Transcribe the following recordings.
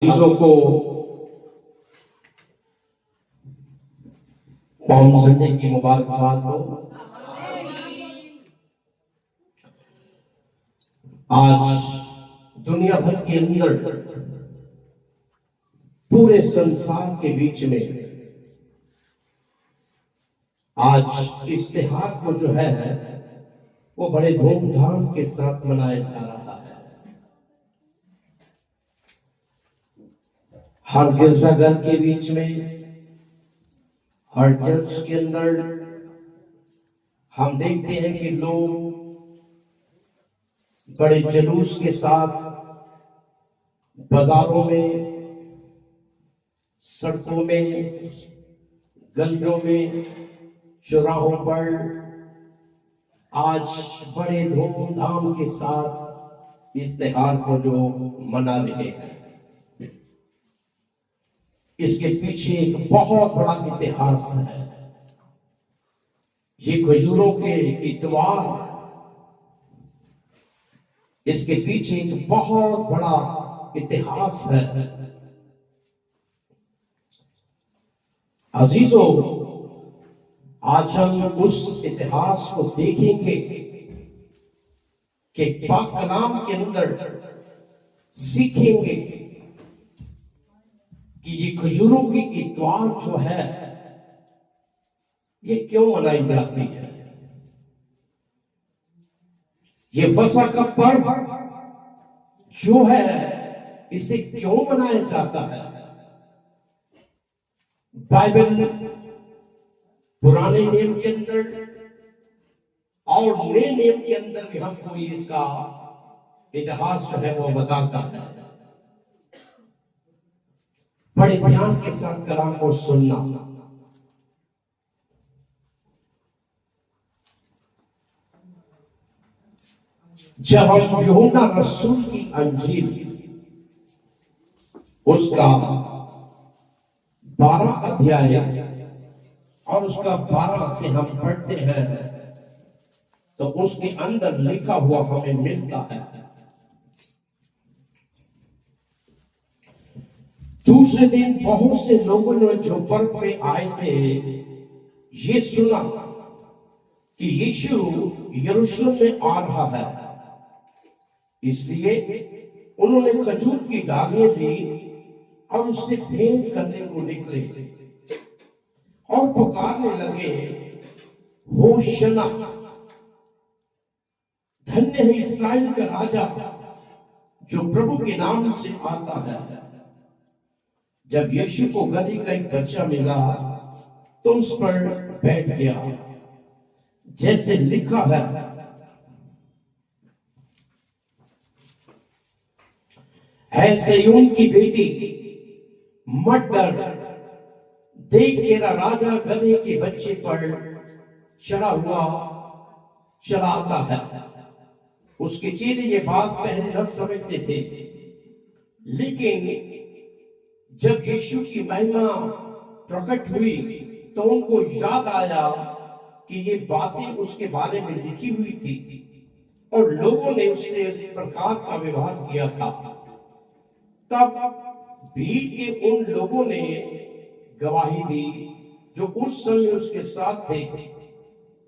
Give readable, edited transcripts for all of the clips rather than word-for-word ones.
चीजों को palm Sunday की मुबारकबाद हो। आज दुनिया भर के अंदर पूरे संसार के बीच में आज इस त्योहार को जो है वो बड़े धूमधाम के साथ मनाया जा रहा है। हर गिरजाघर के बीच में, हर चर्च के अंदर हम देखते हैं कि लोग बड़े जुलूस के साथ बाजारों में, सड़कों में, गलियों में, चौराहों पर आज बड़े धूमधाम के साथ इस त्योहार को जो मना रहे हैं। इसके पीछे एक बहुत बड़ा इतिहास है। ये खजूरों के इतवार, इसके पीछे एक बहुत बड़ा इतिहास है। अजीजों, आज हम उस इतिहास को देखेंगे कि पाक कलाम के अंदर सीखेंगे कि ये खजूरों की इतवार जो है ये क्यों मनाई जाती है। ये फसह का पर्व जो है इसे क्यों मनाया जाता है। बाइबल पुराने नियम के अंदर और नए नियम के अंदर भी हमको इसका इतिहास जो है वो बताता है। बड़े ध्यान के साथ कलाम को सुनना। जब हम यूहन्ना रसूल की अंजील उसका 12 अध्याय और उसका 12 से हम पढ़ते हैं तो उसके अंदर लिखा हुआ हमें मिलता है। दूसरे दिन बहुत से लोगों ने जो पर्व पे आए थे ये सुना कि यीशु यरूशलेम में आ रहा है, इसलिए उन्होंने खजूर की डालियां ली और उससे भेंट करने को निकले और पुकारने लगे, होशना, धन्य है इस्राएल का राजा जो प्रभु के नाम से आता है। जब यीशु को गदही का एक बच्चा मिला तो उस पर बैठ गया, जैसे लिखा है, है सिय्योन की बेटी, मत डर, देख तेरा राजा गधे के बच्चे पर चढ़ा हुआ चला आता है। उसके चेले ये बात पहले न समझते थे, लेकिन जब यीशु की महिमा प्रकट हुई तो उनको याद आया कि ये बातें उसके बारे में लिखी हुई थी और लोगों ने उससे इस प्रकार का व्यवहार किया था। तब भीड़ के उन लोगों ने गवाही दी जो उस समय उसके साथ थे,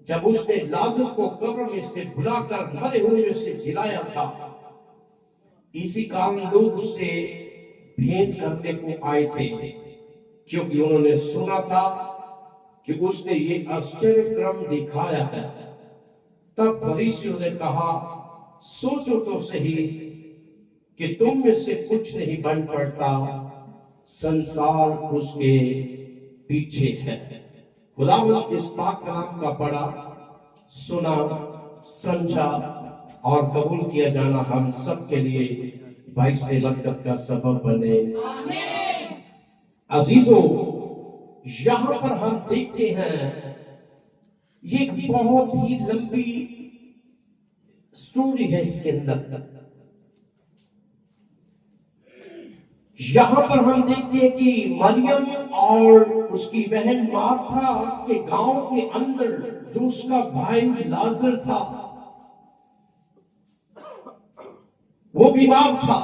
जब उसने लाजर को कब्र में से बुलाकर मरे हुए में से जिलाया था। इसी कारण लोग उससे भेंट करने को आए थे, क्योंकि उन्होंने सुना था कि उसने ये आश्चर्य क्रम दिखाया है। तब फरीसियों ने कहा, सोचो तो सही कि तुम में से कुछ नहीं बन पड़ता, संसार उसके पीछे है। खुदावंद इस पाक कलाम का पढ़ा, सुना, समझा और कबूल किया जाना हम सब के लिए भाई से बरकत का सबब बने। अजीजों, यहां पर हम देखते हैं ये एक बहुत ही लंबी स्टोरी है। इसके अंदर यहां पर हम देखते हैं कि मरियम और उसकी बहन मार्था के गांव के अंदर जो उसका भाई लाजर था वो बीमार था।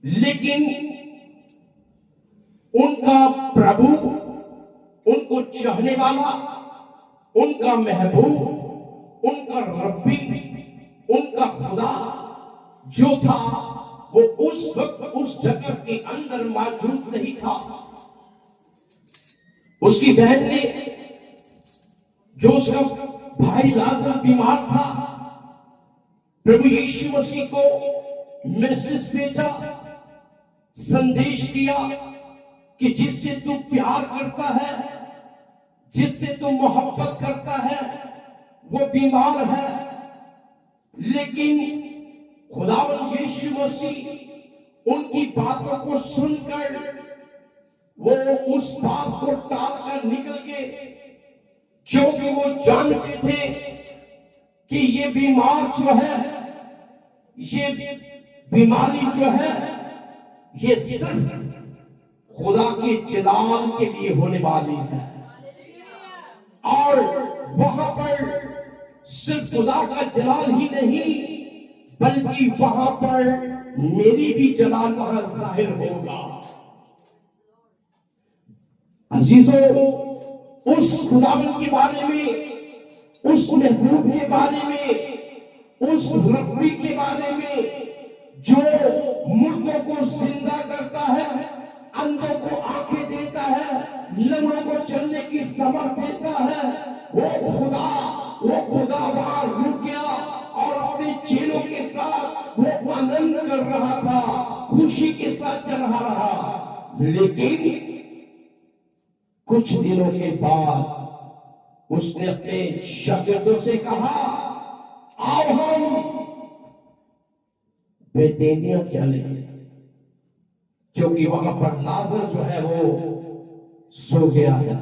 लेकिन उनका प्रभु, उनको चाहने वाला, उनका महबूब, उनका रब्बी, उनका खुदा जो था वो उस वक्त उस जगह के अंदर मौजूद नहीं था। उसकी बहन ने, जो उसका भाई लाजर बीमार था, प्रभु यीशु मसीह को मैसेज भेजा, संदेश दिया कि जिससे तू प्यार करता है, जिससे तू मोहब्बत करता है, वो बीमार है। लेकिन खुदावंद यीशु मसीह उनकी बातों को सुनकर वो उस बात को टालकर निकल गए, क्योंकि वो जानते थे कि ये बीमार जो है, ये बीमारी जो है, ये सिर्फ खुदा के जलाल के लिए होने वाली है। और वहां पर सिर्फ खुदा का जलाल ही नहीं, बल्कि वहां पर मेरी भी जलाल वहां जाहिर होगा। अजीजों, उस खुदावंद के बारे में, उस महबूब के बारे में, उस रब्बी के बारे में जो मुर्दों को जिंदा करता है, अंधों को आंखें देता है, लंगड़ों को चलने की समर्थ देता है, वो खुदा वहां रुक गया और अपने चेलों के साथ वो आनंद कर रहा था, खुशी के साथ चल रहा। लेकिन कुछ दिनों के बाद उसने अपने शागिर्दों से कहा, आओ हम बेतेनिया चले, क्योंकि वहां पर लाजर जो है वो सो गया है।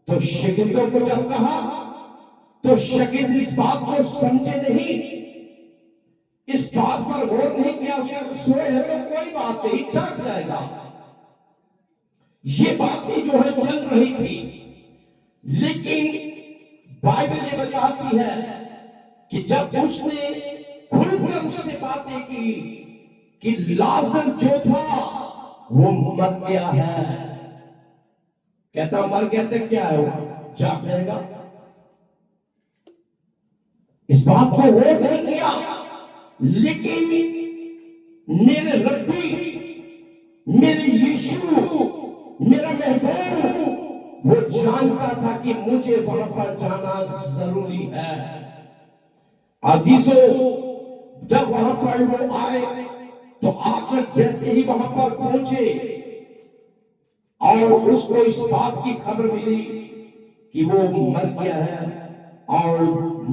तो शागिर्दों को जब कहा तो शागिर्द इस बात को समझे नहीं, इस बात पर गौर नहीं किया। उसका सोए है तो कोई बात नहीं, जाग जाएगा। ये बातें जो है चल रही थी, लेकिन बाइबल ये बताती है कि जब उसने खुलकर उससे बातें की कि लाजर जो था वो मर गया है, कहता मर गया तो क्या है, वो जाग जाएगा। इस बात को वो नहीं किया, लेकिन मेरे रब्बी, मेरे यीशु, मेरा महबूब वो जानता था कि मुझे वहां पर जाना जरूरी है। अजीजों, जब वहां पर वो आए तो आकर जैसे ही वहां पर पहुंचे और उसको इस बात की खबर मिली कि वो मर गया है और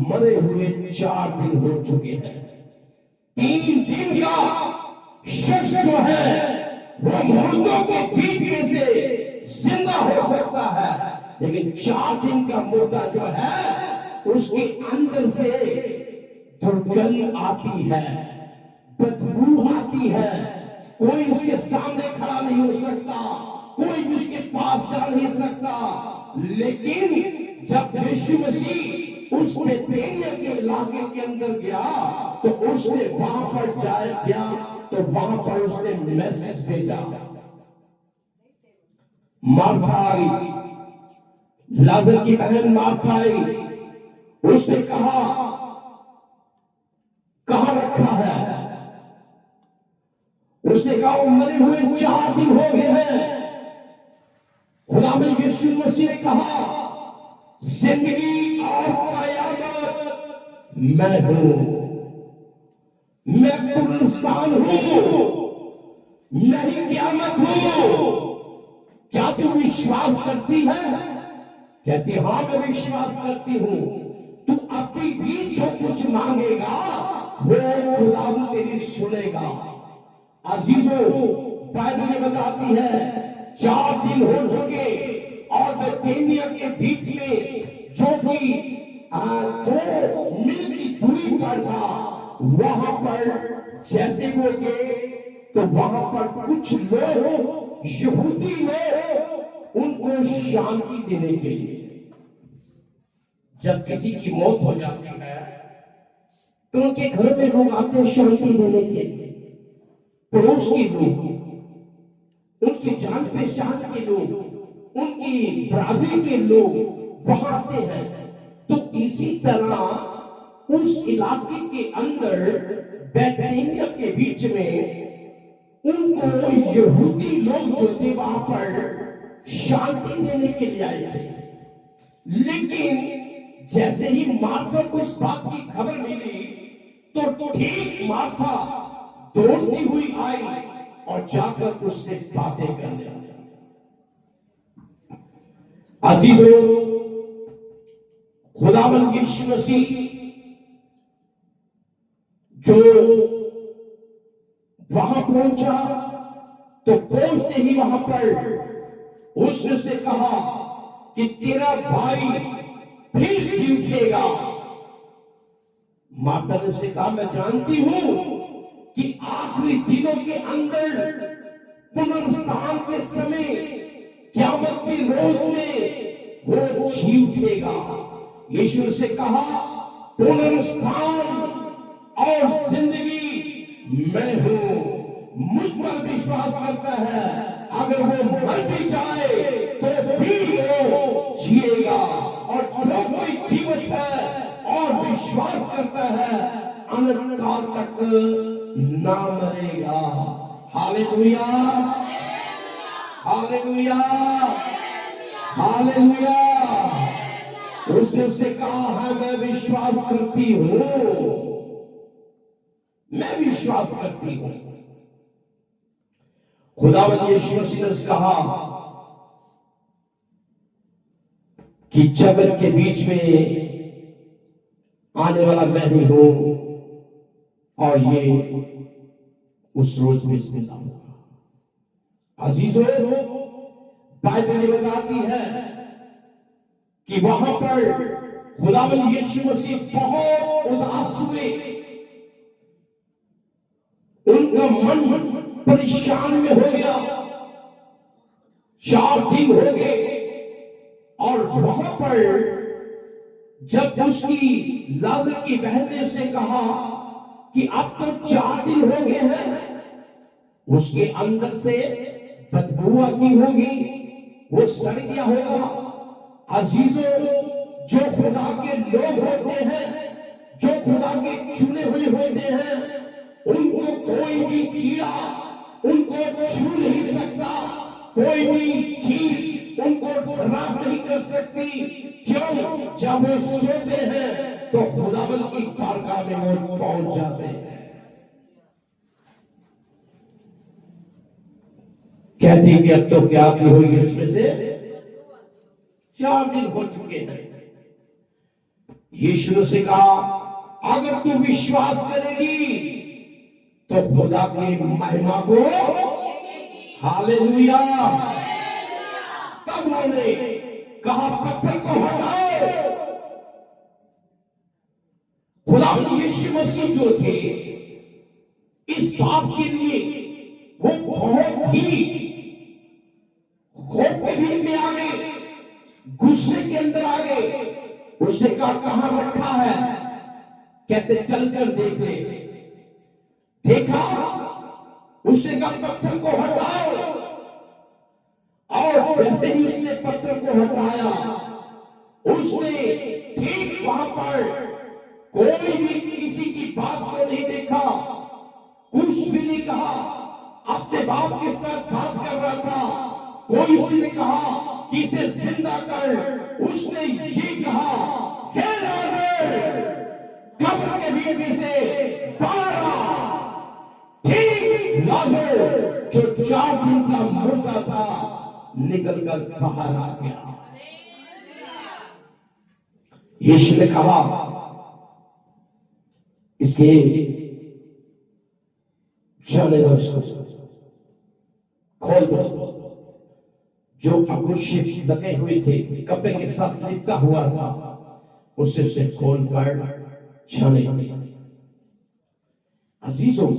मरे हुए 4 दिन हो चुके हैं। 3 दिन का शख्स जो है वो मुर्दों के बीच में से जिंदा हो सकता है, लेकिन 4 दिन का मुर्दा जो है उसके अंदर से दुर्गंध आती है, बदबू आती है। कोई उसके सामने खड़ा नहीं हो सकता, कोई भी उसके पास जा नहीं सकता। लेकिन जब यीशु मसीह उस बेतेनिया के इलाके के अंदर गया तो उसने वहां पर गया तो वहां पर उसने मैसेज भेजा। मार्था आई, लाजर की बहन मार्था आई, उसने कहा कहां रखा है? उसने कहा मरे हुए 4 दिन हो गए हैं। खुदा में यीशु मसीह ने कहा जिंदगी और कयामत मैं हूं, मैं पुनरुत्थान हूं, मैं ही कयामत हूं। क्या तू विश्वास करती है? कहती हां मैं विश्वास करती हूं। तू अभी भी जो कुछ मांगेगा वो खुदा तेरी सुनेगा। अजीजों, बाइबल में बताती है 4 दिन हो चुके और बेतेनिया के बीच में जो भी 2 मील की दूरी पर था, वहां पर जैसे वो गए तो वहां पर कुछ लोग, यहूदी लोग, उनको शांति देने के लिए, जब किसी की मौत हो जाती है तो उनके घर में लोग आते हैं शांति देने के लिए। पड़ोस के लोग, उनके जान पहचान के लोग, उनकी बरादरी के लोग वहां आते हैं। तो इसी तरह उस इलाके के अंदर बैतनिय्याह के बीच में उनको यहूदी लोग जो थे वहां पर शांति देने के लिए आए थे। लेकिन जैसे ही मार्था को इस बात की खबर मिली तो ठीक मार्था दौड़ती हुई आई और जाकर उससे बातें करने लगी। अजीजों, खुदावंद यीशु मसीह जो वहां पहुंचा तो पहुंचते ही वहां पर उसने से कहा कि तेरा भाई फिर जी उठेगा। माता ने उसे कहा, मैं जानती हूं कि आखिरी दिनों के अंदर पुनरुत्थान के समय क़यामत के रोज में वो जी उठेगा। यीशु ने कहा, पुनरुत्थान और जिंदगी मैं हूं, मुझ पर विश्वास करता है अगर वो मर भी जाए तो भी वो जिएगा, और जो कोई जीवित है और विश्वास करता है अनंत काल तक ना मरेगा। Hallelujah, hallelujah, hallelujah. उसने उससे कहा है, मैं विश्वास करती हूं, मैं विश्वास करती हूं। खुदावंद यीशु मसीह ने कहा कि जगत के बीच में आने वाला मैं ही हूं और ये उस रोज में जिंदा होगा। अजीजों, बाइबल बताती है कि वहां पर खुदावंद यीशु मसीह बहुत उदास हुए, उनका मन परेशान में हो गया। 4 दिन हो गए और वहां पर जब उसकी लाजर की बहन ने उसे कहा कि अब तो 4 दिन हो गए हैं, उसके अंदर से बदबू आती होगी, वो सड़ गया होगा। अजीजों, जो खुदा के लोग होते हैं, जो खुदा के चुने हुए होते हैं, उनको कोई भी कीड़ा उनको छू नहीं सकता, कोई भी चीज उनको खराब नहीं कर सकती। क्यों? जब वो सोते हैं तो खुदावंद की बारगाह में वो पहुंच जाते हैं। कहती कि अब तो क्या भी होगी, इसमें से 4 दिन हो चुके हैं। यीशु ने कहा, अगर तू विश्वास करेगी तो खुदा की महिमा को, हालेलुया। तब उन्होंने कहा, पत्थर को हटाओ। खुदा यीशु मसीह जो थे, इस बात के लिए वो बहुत ही खौफ के बीच में आ गए, गुस्से के अंदर आ गए। उसने कहा, कहां रखा है? कहते चलकर देख ले। देखा, उसने कहा पत्थर को हटाओ, और जैसे ही उसने पत्थर को हटाया, उसने ठीक वहां पर कोई भी किसी की बात को नहीं देखा, कुछ भी नहीं कहा, अपने बाप के साथ बात कर रहा था। कोई उसने कहा कि इसे जिंदा कर, उसने ये कहा, हे लाजर, कब्र के बीच में से बाहर आ। ठीक लाजर जो 4 दिन का मुर्दा था निकल कर बाहर आ गया। यीशु ने कहा, इसके जाने दो, खोल दो। जो अंगूठे लगे हुए थे, कपड़े के साथ लिपटा हुआ था, उसे खोल कर जाने दिया। अजीजों,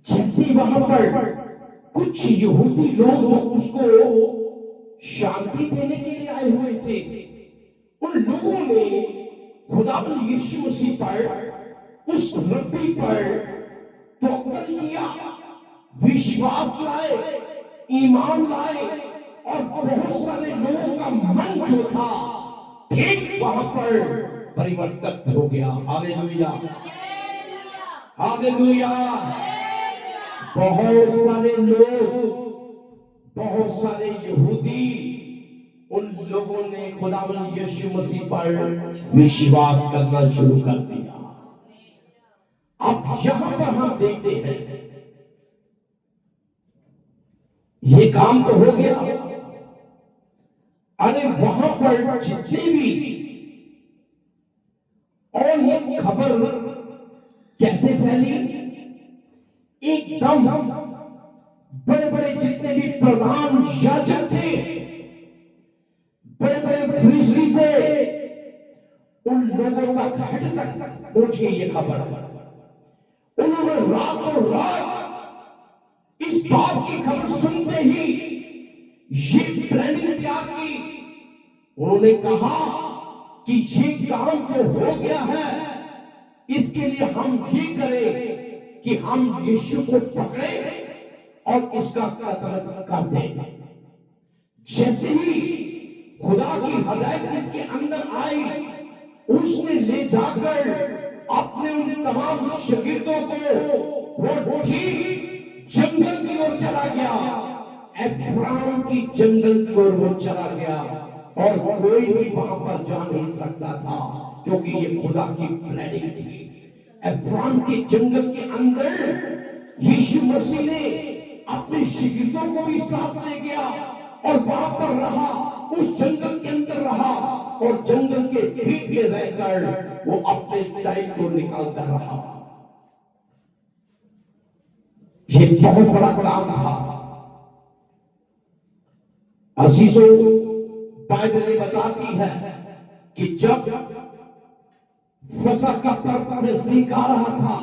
जैसे वहां पर कुछ यहूदी लोग जो उसको शांति देने के लिए आए हुए थे, उन लोगों ने खुदावंद यीशु मसीह पर, उस रब्बी पर तवक्कुल किया, विश्वास लाए, ईमान लाए, और बहुत सारे लोगों का मन जो था ठीक वहां पर परिवर्तन हो गया। Hallelujah, hallelujah. बहुत सारे लोग, बहुत सारे यहूदी, उन लोगों ने खुदावंद यीशु मसीह पर विश्वास करना शुरू कर दिया। अब यहां पर हम देखते हैं ये काम तो हो गया। अरे वहां पर जितने भी, और ये खबर कैसे फैली, एकदम बड़े बड़े जितने भी प्रधान याजक थे, बड़े बड़े फरीसी थे, उन लोगों का हेड तक पहुंची ये खबर। उन्होंने रातों रात इस बात की खबर सुनते ही ये प्लानिंग तैयार की। उन्होंने कहा कि ये काम जो हो गया है, इसके लिए हम ये करें कि हम यीशु को पकड़े और उसका कत्ल कर दें। जैसे ही खुदा की हदायत इसके अंदर आई, उसने ले जाकर अपने उन तमाम शागिर्दों को वो ठीक जंगल की ओर चला गया, एफ्राइम की जंगल की ओर वो चला गया, और कोई भी वहां पर जा नहीं सकता था क्योंकि ये खुदा की प्लानिंग थी। एफ्राइम के जंगल के अंदर यीशु मसीह ने अपने शागिर्दों को भी साथ ले गया और वहां पर रहा, उस जंगल के अंदर रहा, और जंगल के बीच में रहकर वो अपने टाइम को निकालता रहा। ये बहुत बड़ा काम था। अजीजों, बाइबल बताती है कि जब फसह का पर्व नजदीक आ रहा था,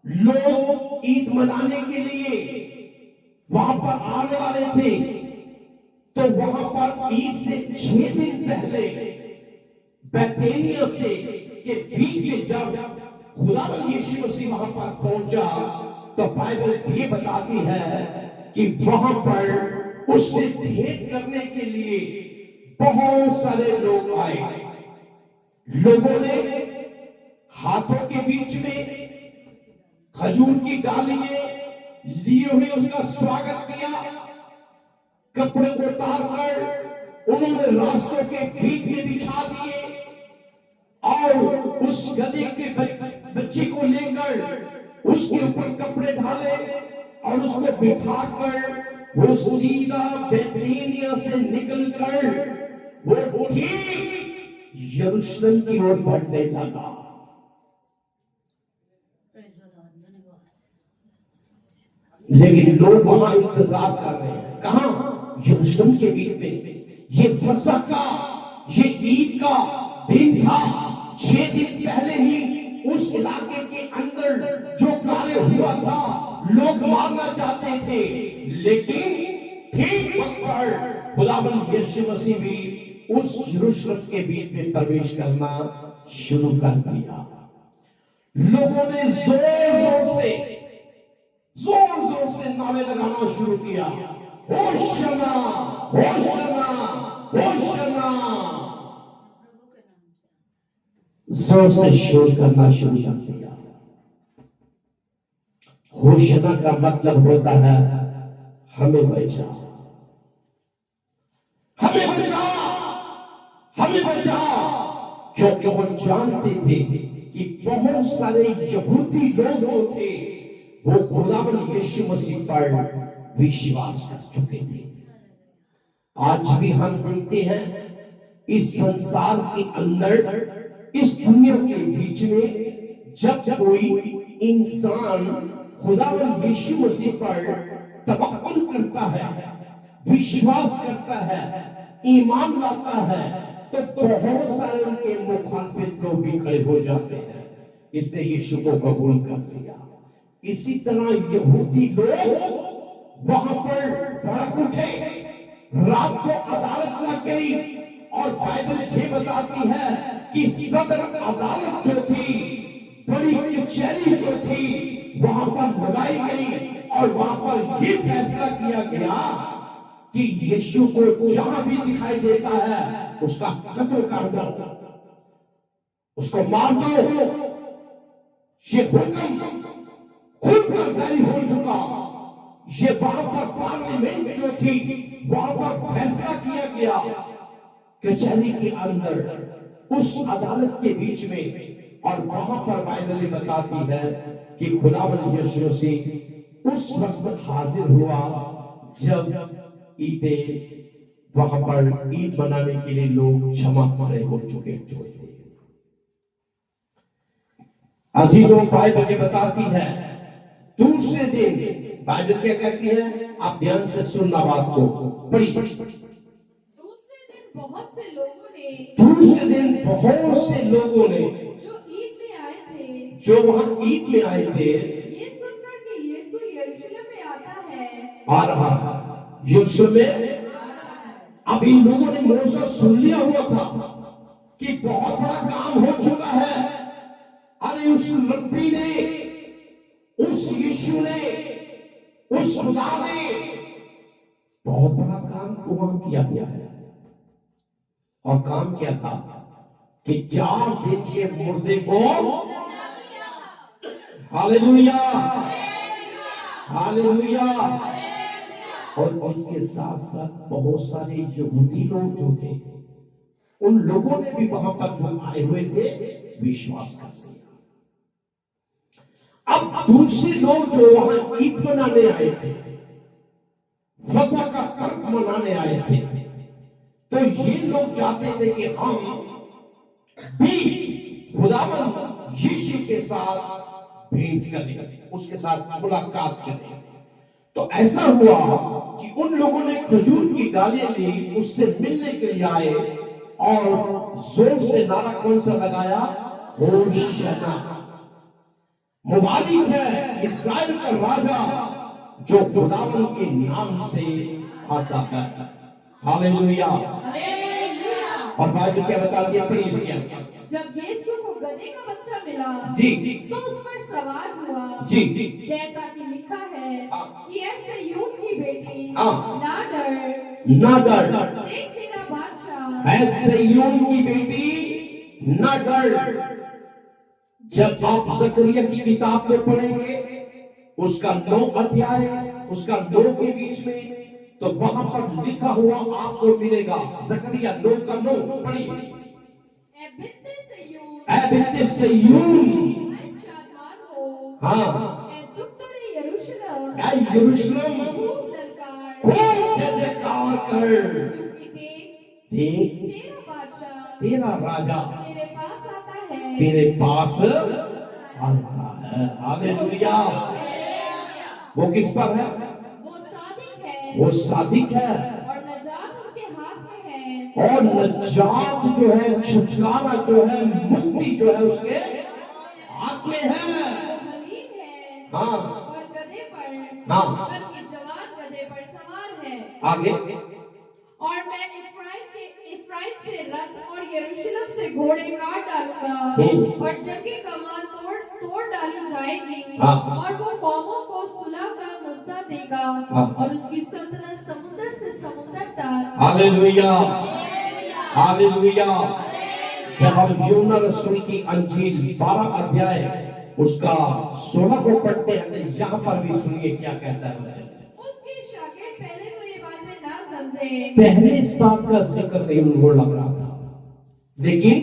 लोग ईद मनाने के लिए वहां पर आने वाले थे, तो वहां पर ईद से 6 दिन पहले बैतनिय्याह से के बीच में जब खुदावंद यीशु मसीह वहां पर पहुंचा, तो बाइबल ये बताती है कि वहां पर उससे भेंट करने के लिए बहुत सारे लोग आए। लोगों ने हाथों के बीच में खजूर की डालियां लिए हुए उसका स्वागत किया। कपड़े को उतार कर उन्होंने रास्तों के बीच में बिछा दिए, और उस गधे के बच्चे को लेकर उसके ऊपर कपड़े डाले और उसको बिठाकर वो सीधा बैतनिय्याह से निकलकर वो ठीक यरूशलेम की ओर बढ़ने लगा। लेकिन लोग वहां इंतजार कर रहे हैं। कहां? यरूशलेम के बीच में। ये फसह का, ये ईद का दिन था। 6 दिन पहले ही उस इलाके के अंदर जो कार्य हुआ था, लोग मारना चाहते थे, लेकिन ठीक वक्त पर खुदावंद यीशु मसीह भी उस यरूशलेम के बीच में प्रवेश करना शुरू कर दिया। लोगों ने जोर जोर से नारे लगाना शुरू किया, होशाना, होशाना, होशाना। जोर से शोर करना शुरू कर दिया। होशाना का मतलब होता है हमें बचा, हमें बचा, हमें बचा। क्योंकि वो जानते थे कि बहुत सारे यहूदी लोग जो थे वो खुदावंद यीशु मसीह पर विश्वास कर चुके थे। आज भी हम देखते हैं इस संसार के अंदर, इस दुनिया के बीच में, जब कोई इंसान खुदावंद यीशु मसीह पर तवक्कुल करता है, विश्वास करता है, ईमान लाता है, तो बहुत सारे उनके मुखालिफ लोग भी खड़े हो जाते हैं। इसने यीशु को कबूल कर लिया। इसी तरह यहूदी लोग वहां पर भड़क उठे, रात को अदालत लग गई, और बाइबल ये बताती है कि सदर अदालत जो थी, बड़ी कचहरी जो थी, वहां पर लगाई गई और वहां पर यह फैसला किया गया कि यीशु को जहां भी दिखाई देता है उसका कत्ल कर दो, उसको मार दो। ये हुक्म खुद पर जारी हो चुका। ये वहां पर पार्लियामेंट जो थी वहां पर फैसला किया गया, कचहरी के अंदर उस अदालत के बीच में। और वहां पर बाइबल बताती है कि खुदावंद यीशु मसीह उस वक्त हाजिर हुआ जब ईदे वहां पर ईद मनाने के लिए लोग जमा खड़े हो चुके थे। अजीजों, बाइबल बताती है दूसरे दिन, बाइबल क्या कहती है, आप ध्यान से सुनना बात को, पढ़ी। दूसरे दिन बहुत से लोगों ने जो ईद में आए थे, जो वहां ईद में आए थे, ये सुनकर कि यीशु यरूशलेम में आता है, आ रहा है यरूशलेम में। अब इन लोगों ने मौका सुन लिया हुआ था कि बहुत बड़ा काम हो चुका है। अरे उस रब्बी ने, उस यीशु ने, उस खुदा ने बहुत बड़ा काम वहां किया हुआ है। और काम क्या था कि 4 दिन के मुर्दे को, हालेलुया हालेलुया, और इसके साथ साथ बहुत सारे यहूदी लोग जो थे, उन लोगों ने भी वहां पर जो आए हुए थे विश्वास कर लिया। अब दूसरे लोग जो वहां ईद मनाने आए थे, फसह का पर्व मनाने आए थे, तो ये लोग चाहते थे कि हम भी खुदावंद यीशु के साथ भेंट करें, उसके साथ मुलाकात करें। तो ऐसा हुआ कि उन लोगों ने खजूर की डालियां ली, उससे मिलने के लिए आए और जोर से नारा कौन सा लगाया, होशाना, मुबारक है इस्राएल का राजा जो खुदावंद के नाम से आता है। हालेलुया। और बाइबल क्या बताती है, प्लीज किया, जब यीशु को गधे का बच्चा मिला जी, तो उस पर सवार हुआ, जी, जैसा कि लिखा है कि ऐसे यूद की बेटी ना डर, देख तेरा बादशाह, ऐसे यून की बेटी ना डर। जब आप जकरिया की किताब को पढ़ेंगे, उसका 9 अध्याय, उसका 9 के बीच में, तो वहां पर लिखा हुआ आपको मिलेगा, जकरिया 9 का 9 पढ़िए। ऐ बिन्ते सयून, हाँ, ऐ यरूशलेम, खूब जयकार कर, देख तेरा राजा तेरे पास आता है। हालेलुया। वो किस पर है, वो सादिक है, और नजात उसके हाथ में है, और नजात जो है, छुटकारा जो है, मुक्ति जो है उसके हाथ में है। वो हलीम है, हाँ, और गधे पर, हाँ, बल्कि जवान गधे पर सवार है। आगे, और मैं इफ्राइम से रथ और यरूशलेम से घोड़े काट डालूंगा, और जबकि कमान तोड़ डाली जाएगी, हाँ, और वो कौमों को सुलह का मज़दा देगा, हाँ, और उसकी सल्तनत समुद्र से समुद्र तक। Hallelujah hallelujah. जब हम यूहन्ना रसूल की अंजील 12 अध्याय उसका 16 को पढ़ते हैं, तो यहाँ पर भी सुनिए क्या कहता है। उसके शागिर्द पहले तो ये बातें ना समझे, पहले इस बात का जिक्र नहीं उनको लग रहा था, लेकिन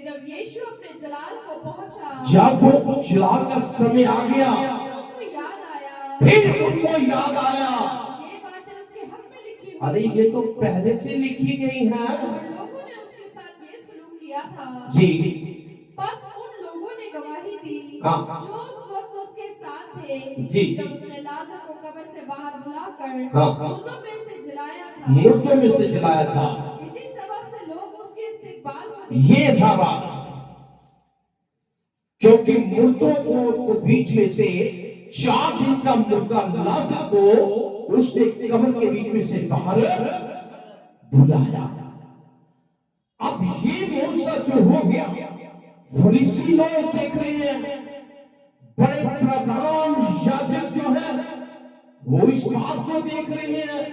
जब यीशु अपने जलाल को पहुंचा, जब वो जलाल का समय आ गया, उनको याद आया, फिर उनको याद आया, ये बातें उसके हक में लिखी हुई, अरे ये तो पहले से लिखी गई हैं, और लोगों ने उसके साथ ये सलूक किया था जी। बस उन लोगों ने गवाही दी, हाँ, जो उस वक्त उसके साथ थे, जी, जब उसने लाजर को कब्र से बाहर बुलाकर हाँ, मुर्दों में से जलाया था, मुर्दों में से जलाया था। इसी सबब से लोग उसके इस्तिकबाल को ये था राज, क्योंकि मुर्दों को बीच में से 4 दिन का मुर्दा लाजर को उसने कब्र के बीच में से बाहर बुलाया। अब ये मौका जो हो गया, फरीसी लोग देख रहे हैं, बड़े प्रधान याजक जो है वो इस बात को देख रहे हैं,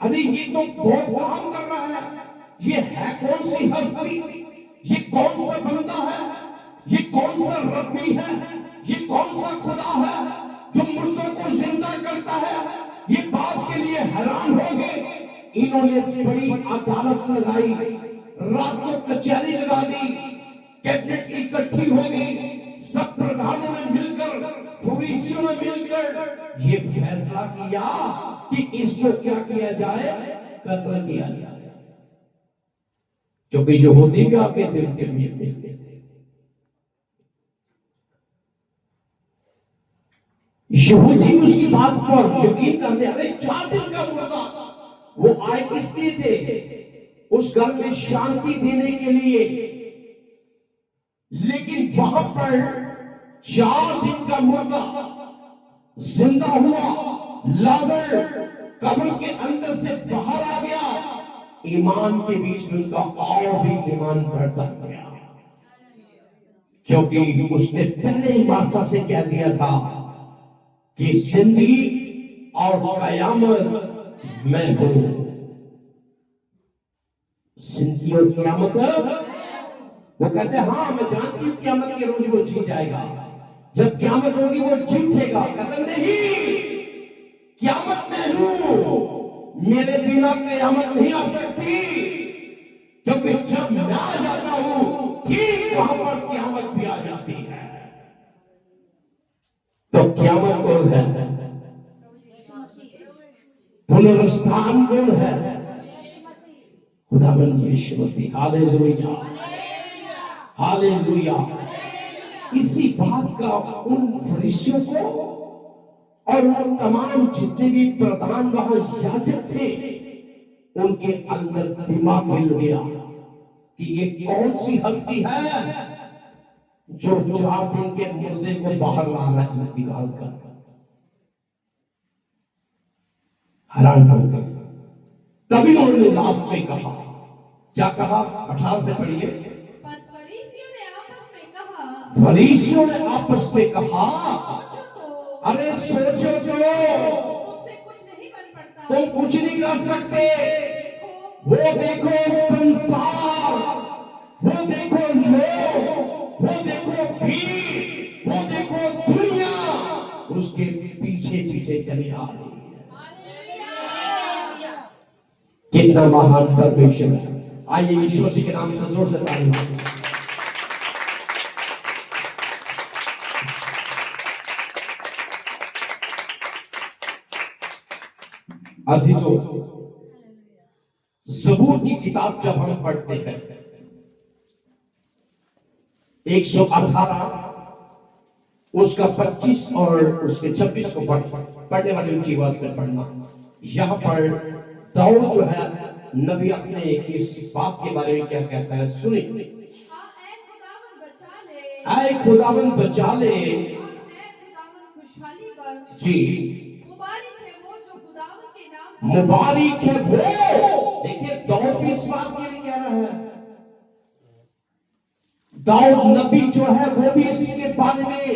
अरे ये तो बहुत काम कर रहा है, ये है कौन सी हस्ती, ये कौन सा बंदा है, ये कौन सा रब्बी है, ये कौन सा खुदा है जो मुर्दों को जिंदा करता है। ये बात के लिए हैरान हो गए। इन्होंने बड़ी अदालत लगाई, रात को कचहरी लगा दी, कैबिनेट इकट्ठी हो गई, सब प्रधानों ने मिलकर, फरीसियों ने मिलकर ये फैसला किया कि इसको क्या किया जाए, कत्ल किया जाए। क्योंकि यहूदी भी आके थे, उनके लिए देखते थे। यहूदी उसकी बात पर यकीन करते, अरे 4 दिन का मुर्दा, वो आए किस लिए थे, उस घर में शांति देने के लिए। लेकिन वहां पर 4 दिन का मुर्दा जिंदा हुआ, लाजर कब्र के अंदर से बाहर आ गया। ईमान के बीच में उनका और भी ईमान बढ़ता गया, क्योंकि उसने पहले ही मार्था से कह दिया था कि जिंदगी और कयामत मैं हूं। जिंदगी और कयामत, वो कहते हैं हाँ मैं जानती हूं कयामत के रोज वो जीत जाएगा, जब कयामत होगी वो जीतेगा। कहते नहीं, कयामत में हूं, मेरे बिना कयामत नहीं आ सकती, क्योंकि जब मैं आ जाता हूं ठीक वहां पर कयामत भी आ जाती है। तो कयामत कौन है, पुनरुत्थान कौन है, खुदावंद यीशु मसीह। Hallelujah, hallelujah. इसी बात का उन फरीसियों को और उन तमाम जितने भी प्रधान वहां याजक थे, उनके अंदर दिमाग हिल गया कि ये कौन सी हस्ती है जो 4 दिन के मुर्दे को बाहर ला रहा है निकाल कर। हैरान हो गए। तभी उन्होंने लास्ट में कहा, क्या कहा, 18 से पढ़िए। फरीसियों ने आपस में कहा, अरे सोचो तो, तुमसे कुछ नहीं बन पड़ता, तुम कुछ नहीं कर सकते। वो देखो संसार, वो देखो लोग, वो देखो भीड़, वो देखो दुनिया उसके पीछे पीछे चली आ रही है। कितना महान परमेश्वर है। आइए यीशु मसीह के नाम से जोर से ताली मारें। अजीजों, ज़बूर की किताब जब हम पढ़ते हैं, 118 उसका 25 और उसके 26 को पढ़ने वाले उनकी आवाज में पढ़ना। यहाँ पर दाऊद जो है नबी अपने इस बात के बारे में क्या कहता है, सुनिए। ऐ खुदावंद बचा ले, जी, मुबारक है वो। देखिए दाऊद भी इस बात के लिए कह रहा है, दाऊद नबी जो है वो भी इसके बारे में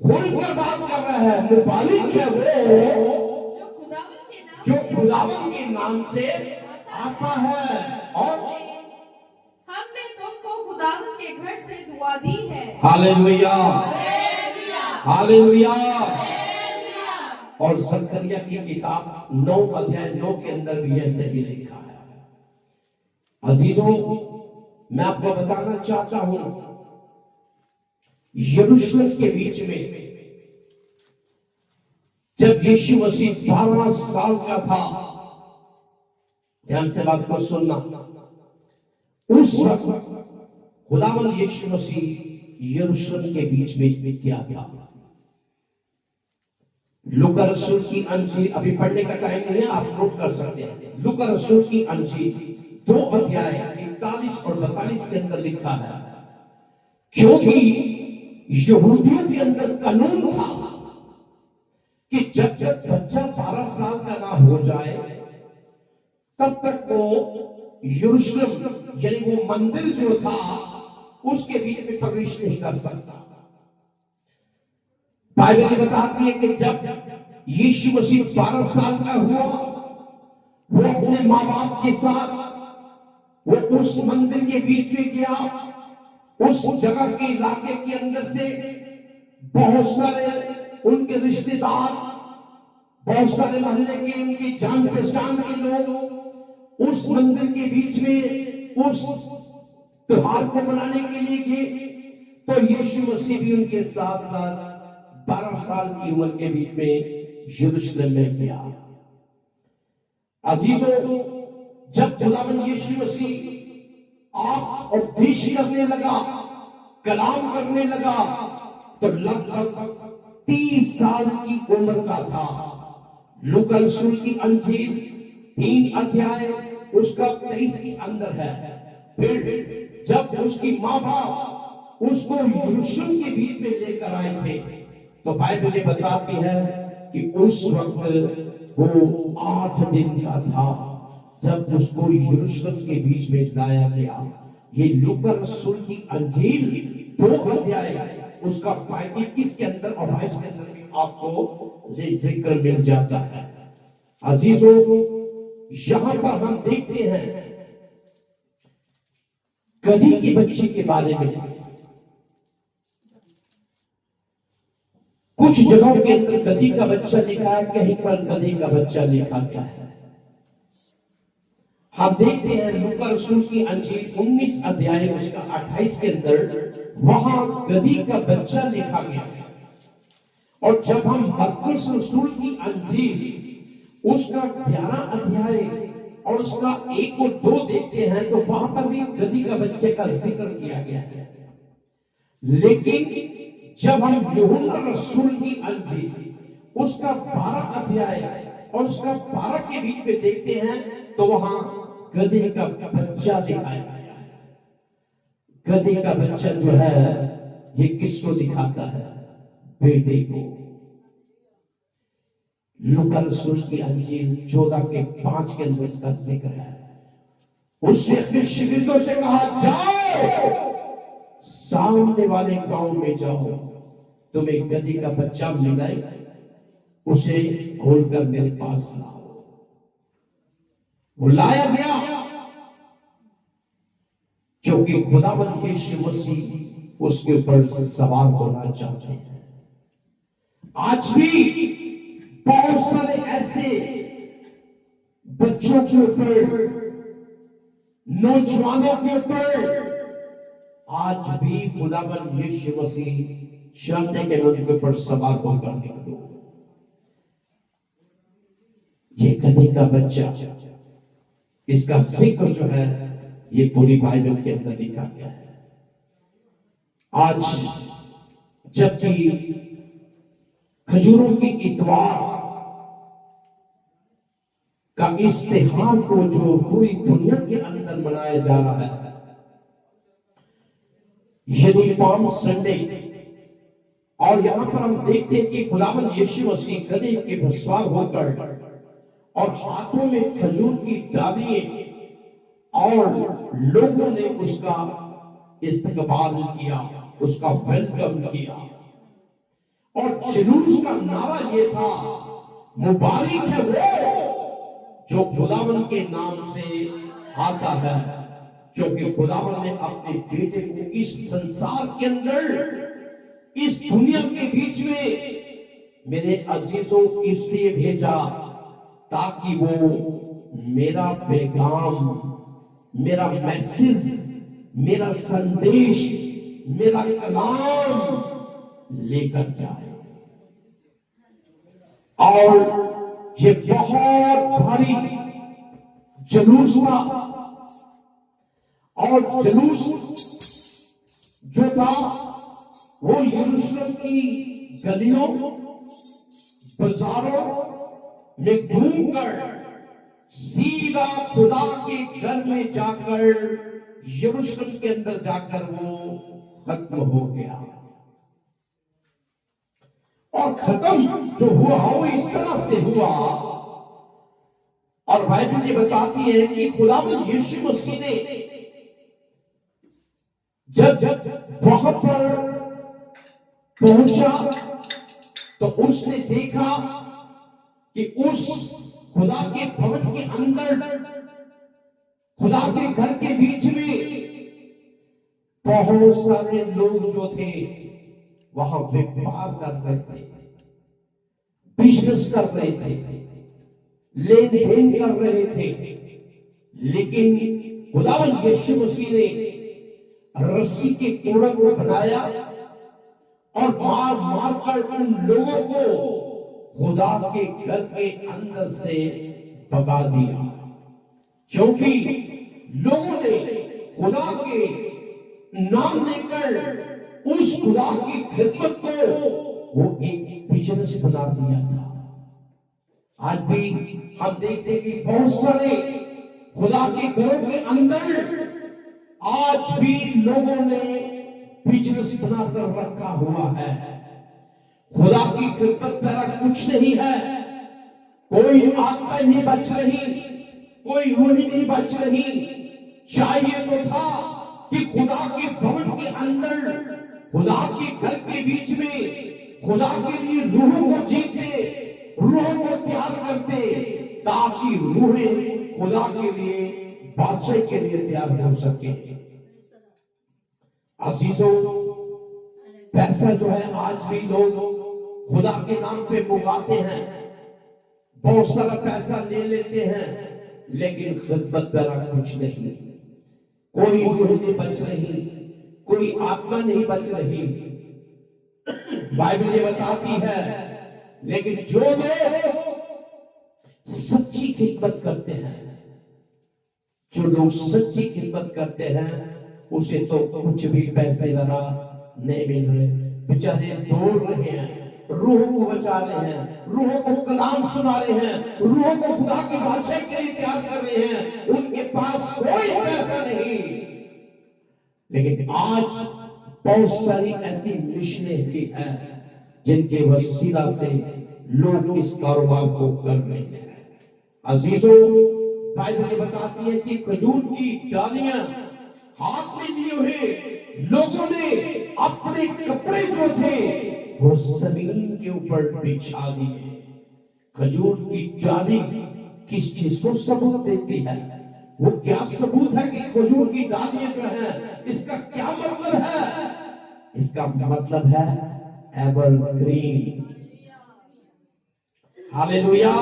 खुलकर बात कर रहा है। मुबारक है वो जो खुदावंद के नाम से आता है, और हमने तुमको खुदावंद के घर से दुआ दी है। Hallelujah, hallelujah. और जकरिया की किताब 9 अध्याय 9 के अंदर भी ऐसे ही लिखा है। अजीजों, मैं आपको बताना चाहता हूं, यरूशलेम के बीच में जब यीशु मसीह 12 साल का था, ध्यान से बात को सुनना, उस वक्त खुदावंद यीशु मसीह यरूशलेम के बीच में क्या था। लूका रसूल की अंजील, अभी पढ़ने का टाइम नहीं है, आप नोट कर सकते हैं। लूका रसूल की अंजील 2 अध्याय 41 और 42 के अंदर लिखा है, क्योंकि यहूदियों के अंदर कानून था कि जब जब बच्चा 12 साल का ना हो जाए तब तक वो यरूशलेम यानी वो मंदिर जो था उसके बीच में प्रवेश नहीं कर सकता। बाइबल बताती है कि जब यीशु मसीह 12 साल का हुआ, वो अपने माँ बाप के साथ वो उस मंदिर के बीच में गया। उस जगह के इलाके के अंदर से बहुत सारे उनके रिश्तेदार, बहुत सारे मोहल्ले के उनके जान पहचान के लोग उस मंदिर के बीच में उस त्योहार को मनाने के लिए गए। तो यीशु मसीह भी उनके साथ साथ 12 साल की उम्र के बीच में यरूशलेम में गया। अजीजों, जब खुदावंद यीशु मसीह आप उपदेश करने लगा, कलाम करने लगा, तो लगभग 30 साल की उम्र का था। लूका रसूल की अंजील 3 अध्याय उसका 23 के अंदर है। फिर जब उसकी माँ बाप उसको यरूशलेम के बीच में लेकर आए थे, तो बाइबल बताती है कि उस वक्त वो 8 दिन का था जब उसको यरूशलेम के बीच में लाया गया। ये लूका रसूल की अंजील 2 अध्याय उसका 21 के अंदर और 22 के अंदर भी आपको जिक्र मिल जाता है। अजीजों, यहां पर हम देखते हैं गधी के बच्चे के बारे में। कुछ जगहों के अंदर गधी का बच्चा लिखा है, कहीं पर गधी का बच्चा लिखा गया है। हम देखते हैं लूका रसूल की अंजील 19 अध्याय उसका 28 के अंदर वहां गधी का बच्चा लिखा गया है। और जब हम मरकुस रसूल की अंजील उसका 11 अध्याय और उसका 1 और 2 देखते हैं, तो वहां पर भी गधी का बच्चे का जिक्र किया गया है। लेकिन जब हम यूहन्ना रसूल की अंजील उसका 12 अध्याय और उसका 12 के बीच में देखते हैं, तो वहां गधे का बच्चा दिखाया गया है। गधे का बच्चा जो है ये किसको दिखाता है? बेटे को। लूका रसूल की अंजील 14 के 5 के अंदर इसका जिक्र है। उसने अपने शिगिर्दों से कहा, जाओ सामने वाले गांव में जाओ, तुम्हें गधी का बच्चा मिलेगा, उसे खोलकर मेरे पास लाओ। वो लाया गया क्योंकि खुदावंद यीशु मसीह उसके ऊपर सवार होना चाहते हैं। आज भी बहुत सारे ऐसे बच्चों के ऊपर, नौजवानों के ऊपर आज भी खुदावंद यीशु मसीह चाहते हैं कि उनके ऊपर सवार होकर निकलो। ये गधी का बच्चा, इसका जिक्र जो है ये पूरी बाइबल के अंदर लिखा गया है। आज जबकि खजूरों की इतवार का इस त्योहार को जो पूरी दुनिया के अंदर मनाया जा रहा है, यदि पाम संडे, और यहां पर हम देखते हैं कि खुदावंद यीशु मसीह गधे के सवार होकर और हाथों में खजूर की डालियां, और लोगों ने उसका इस्तकबाल किया, उसका वेलकम किया। और जुलूस का नारा ये था, मुबारक है वो जो खुदावंद के नाम से आता है, क्योंकि खुदावंद ने अपने बेटे को इस संसार के अंदर, इस दुनिया के बीच में मेरे अजीजों इसलिए भेजा ताकि वो मेरा पैगाम, मेरा मैसेज, मेरा संदेश, मेरा कलाम लेकर जाए। और ये बहुत भारी जुलूस था, और जुलूस जो था वो यरूशलेम की गलियों, बाजारों में घूमकर सीधा खुदा के घर में जाकर, यरूशलेम के अंदर जाकर वो खत्म हो गया। और खत्म जो हुआ वो इस तरह से हुआ, और बाइबल ये बताती है कि खुदावंद यीशु मसीह ने जब वहां पर पहुंचा तो उसने देखा कि उस खुदा के भवन के अंदर, खुदा के घर के बीच में बहुत सारे लोग जो थे वहां व्यापार कर रहे थे, बिजनेस कर रहे थे, लेन देन कर रहे थे। लेकिन खुदावंद यीशु मसीह ने रस्सी के कोड़े को बनाया और मार मार कर उन लोगों को खुदा के घर के अंदर से भगा दिया, क्योंकि लोगों ने खुदा के नाम लेकर उस खुदा की खिदमत को वो एक बिजनेस बना दिया था। आज भी हम देखते हैं कि बहुत सारे खुदा के घरों के अंदर आज भी लोगों ने बिजनेस बनाकर रखा हुआ है। खुदा की खिदमत पर कुछ नहीं है, कोई आत्मा नहीं बच रही, कोई रूह नहीं बच रही। चाहिए तो था कि खुदा के भवन के अंदर, खुदा के घर के बीच में खुदा के लिए रूहों को जीते, रूहों को तैयार करते, ताकि रूहें खुदा के लिए, बादशाह के लिए तैयार हो सके। अजीजों, पैसा जो है आज भी लोग खुदा के नाम पे मुगाते हैं, बहुत सारा पैसा ले लेते हैं, लेकिन खिदमत पर कुछ नहीं, कोई रूह नहीं बच रही, कोई आत्मा नहीं बच रही। बाइबल ये बताती है, लेकिन जो लोग सच्ची खिदमत करते हैं, जो लोग सच्ची खिदमत करते हैं, उसे तो कुछ भी पैसे लगा नहीं मिल रहे, बेचारे दौड़ रहे हैं, रूह को बचा रहे हैं, रूह को कलाम सुना रहे हैं, रूह को खुदा की बादशाह के लिए तैयार कर रहे हैं। उनके पास कोई पैसा नहीं, लेकिन आज बहुत सारी ऐसी मिशनें भी हैं जिनके वसीला से लोग इस कारोबार को कर रहे हैं। अजीजों, बाइबल बताती है कि खजूर की डालियां हाथ में लिए हुए लोगों ने अपने कपड़े जो थे वो जमीन के ऊपर बिछा दिए। खजूर की डाली किस चीज को सबूत देती है? वो क्या सबूत है कि खजूर की डालियां जो है, इसका क्या मतलब है? इसका मतलब है एवरग्रीन। Hallelujah,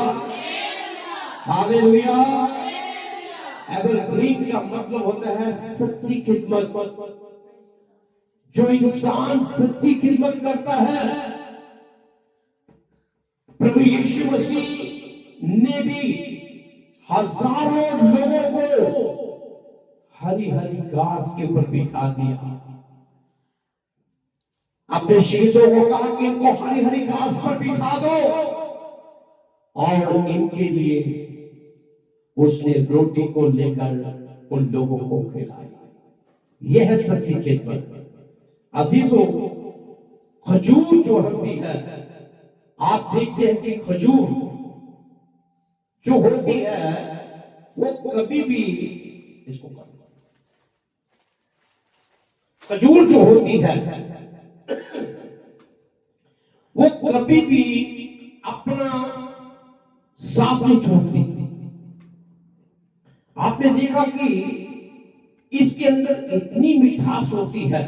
hallelujah. एवरग्रीन का मतलब होता है सच्ची खिदमत। जो इंसान सच्ची खिदमत करता है, प्रभु यीशु मसीह ने भी हजारों लोगों को हरी हरी घास के ऊपर बिठा दिया। अपने शिष्यों को कहा कि इनको हरी हरी घास पर बिठा दो, और इनके लिए उसने रोटी को लेकर उन लोगों को खिलाया। यह है सच्ची खिदमत। अजीजों, खजूर जो होती है, आप देखते हैं कि खजूर जो होती है वो कभी भी, इसको खजूर जो होती है वो कभी भी अपना साथ नहीं छोड़ती। आपने देखा कि इसके अंदर इतनी मिठास होती है,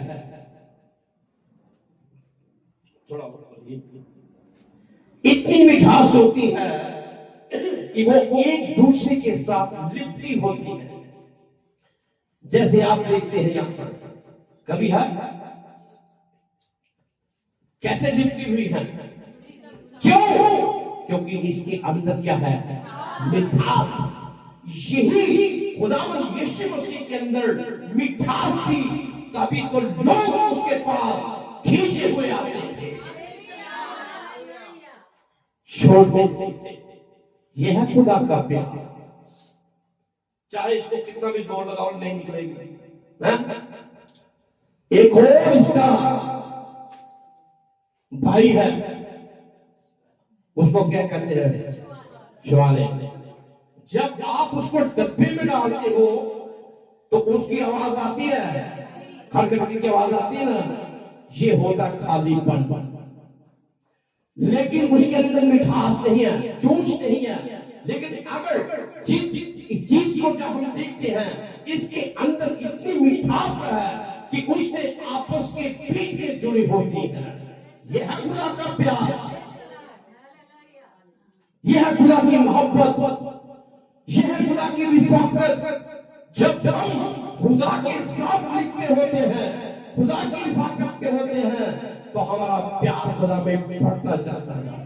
थोड़ा इतनी मिठास होती है कि वो एक दूसरे के साथ लिपटी होती है। जैसे आप देखते हैं यहां पर, कभी है कैसे लिपटी हुई है? क्यों? क्योंकि इसके अंदर क्या है? मिठास। यही खुदावंद यीशु मसीह के अंदर मिठास थी, तभी तो लोग उसके पास खींचे हुए आते थे, छोड़ देते थे। यह है खुदा का प्यार। चाहे इसको कितना भी जोर लगाओ, नहीं निकलेगी। एक और इसका भाई है, उसको क्या कहते हैं? श्वाले। जब आप उसको डब्बे में डालते हो तो उसकी आवाज आती है, खड़खड़ाने की आवाज आती है ना, ये होता खालीपन। लेकिन उसके अंदर मिठास नहीं है, जोश नहीं है। लेकिन अगर जिस चीज को जब हम देखते हैं इसके अंदर इतनी मिठास है कि उसने आपस के बीच में जुड़ी होती है। यह है खुदा का प्यार, यह है खुदा की मोहब्बत, यह है खुदा की रिफाकत। जब हम खुदा के साथ लिखते होते हैं, खुदा की रिफाकत के होते हैं, तो हमारा प्यार खुदा में बढ़ता जाता है।